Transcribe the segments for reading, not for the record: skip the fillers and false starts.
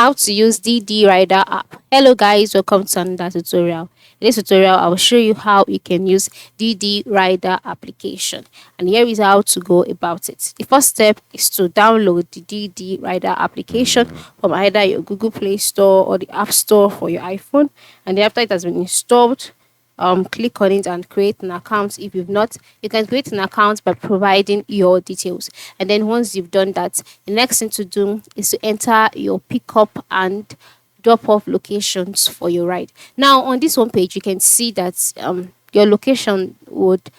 how to use DD Rider app. Hello guys, welcome to another tutorial. In this tutorial, I will show you how you can use DD Rider application, and here is how to go about it. The first step is to download the DD Rider application from either your Google Play Store or the App Store for your iPhone, and then after it has been installed, click on it and create an account. If you've not, you can create an account by providing your details, and then once you've done that, the next thing to do is to enter your pickup and drop off locations for your ride. Now on this home page, you can see that your location would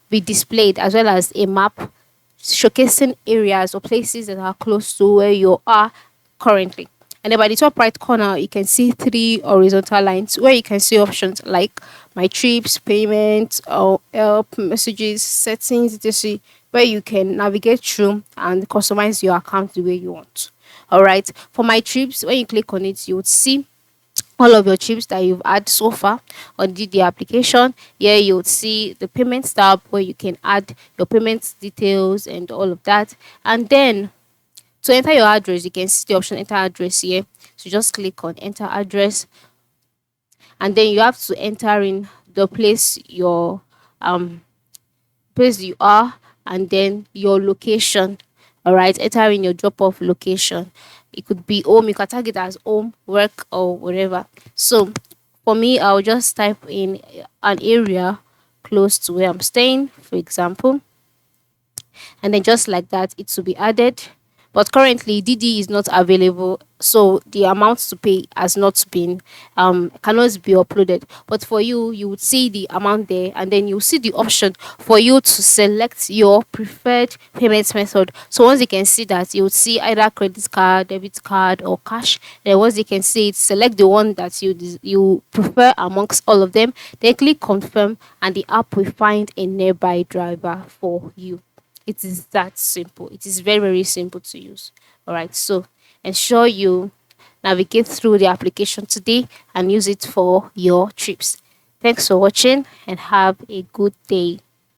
be displayed, as well as a map showcasing areas or places that are close to where you are currently. And then by the top right corner, you can see three horizontal lines where you can see options like my trips, payments, or help, messages, settings, etc., where you can navigate through and customize your account the way you want. All right. For my trips, when you click on it, you would see all of your trips that you've had so far on the application. Here you would see the payment tab where you can add your payment details and all of that. And then to enter your address, you can see the option enter address here. So just click on enter address, and then you have to enter in the place you are, and then your location. All right, enter in your drop off location. It could be home, you can tag it as home, work, or whatever. So for me, I'll just type in an area close to where I'm staying, for example, and then just like that, it will be added. But currently DD is not available, so the amount to pay has not been cannot be uploaded. But for you, you would see the amount there, and then you see the option for you to select your preferred payment method. So once you can see that, you would see either credit card, debit card, or cash. Then once you can see it, select the one that you prefer amongst all of them, then click confirm, and the app will find a nearby driver for you. It is that simple. It is very, very simple to use. All right. So ensure you navigate through the application today and use it for your trips. Thanks for watching and have a good day.